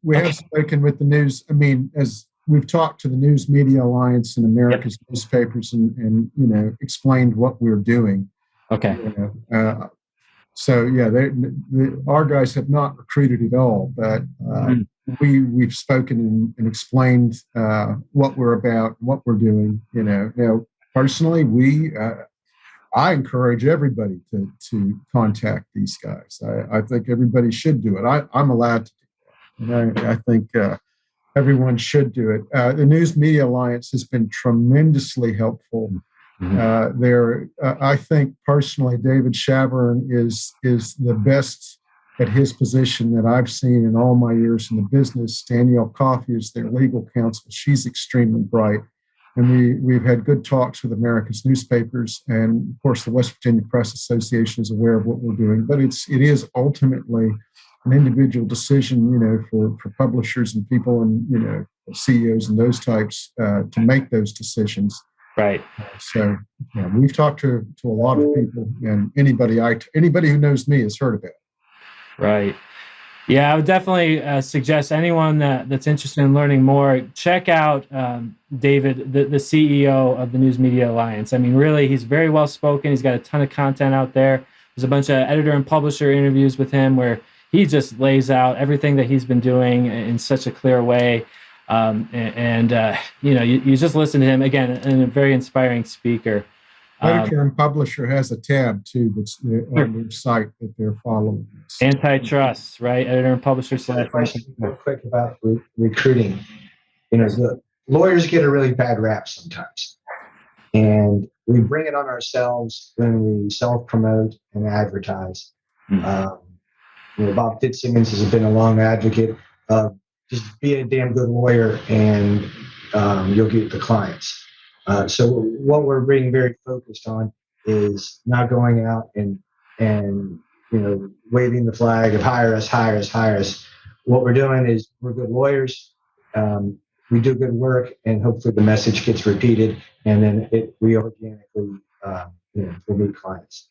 We have spoken with the news. I mean, as we've talked to the News Media Alliance and America's newspapers and explained what we're doing. Okay. So yeah, our guys have not recruited at all, but we've spoken and explained what we're about, what we're doing. Now personally, I encourage everybody to contact these guys. I think everybody should do it. I'm allowed to do that, and I think everyone should do it. The News Media Alliance has been tremendously helpful. I think personally, David Shavern is the best at his position that I've seen in all my years in the business. Danielle Coffey is their legal counsel. She's extremely bright. And we've had good talks with America's newspapers. And of course, the West Virginia Press Association is aware of what we're doing. But it is ultimately an individual decision, for publishers and people and, CEOs and those types to make those decisions. Right. So we've talked to a lot of people, and anybody who knows me has heard about it. Right. Yeah, I would definitely suggest anyone that's interested in learning more, check out David, the CEO of the News Media Alliance. I mean, really, he's very well spoken. He's got a ton of content out there. There's a bunch of editor and publisher interviews with him where he just lays out everything that he's been doing in such a clear way. You just listen to him, again, and a very inspiring speaker. Editor and publisher has a tab too that's on their site that they're following. Antitrust, right? Editor and publisher / question real quick about recruiting. The lawyers get a really bad rap sometimes, and we bring it on ourselves when we self-promote and advertise. Bob Fitzsimmons has been a long advocate of just be a damn good lawyer and you'll get the clients. So what we're being very focused on is not going out and waving the flag of hire us. What we're doing is we're good lawyers. We do good work, and hopefully the message gets repeated, and then we organically will meet clients.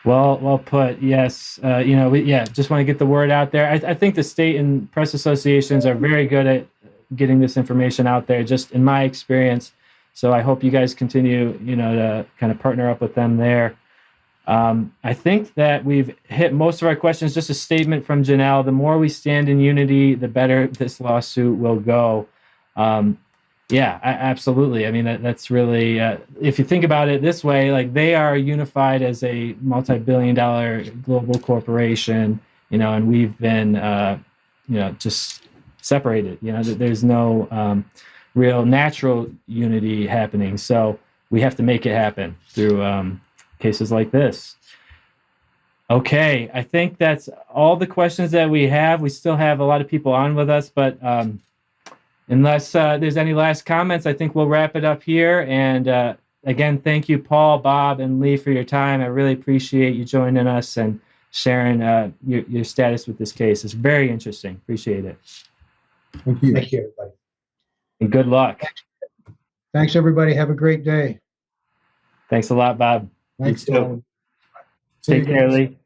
Well put. Yes. Just want to get the word out there. I think the state and press associations are very good at getting this information out there, just in my experience. So I hope you guys continue, to kind of partner up with them there. I think that we've hit most of our questions. Just a statement from Janelle: the more we stand in unity, the better this lawsuit will go. Absolutely. I mean, that's really, if you think about it this way, like they are unified as a multi-billion-dollar global corporation, and we've been, just separated. There's no real natural unity happening. So we have to make it happen through cases like this. Okay, I think that's all the questions that we have. We still have a lot of people on with us, but unless there's any last comments, I think we'll wrap it up here. And again, thank you, Paul, Bob, and Lee, for your time. I really appreciate you joining us and sharing your status with this case. It's very interesting. Appreciate it. Thank you. Thank you, everybody. And good luck. Thanks, everybody. Have a great day. Thanks a lot, Bob. Thanks, You too. Bob. Take care, Lee.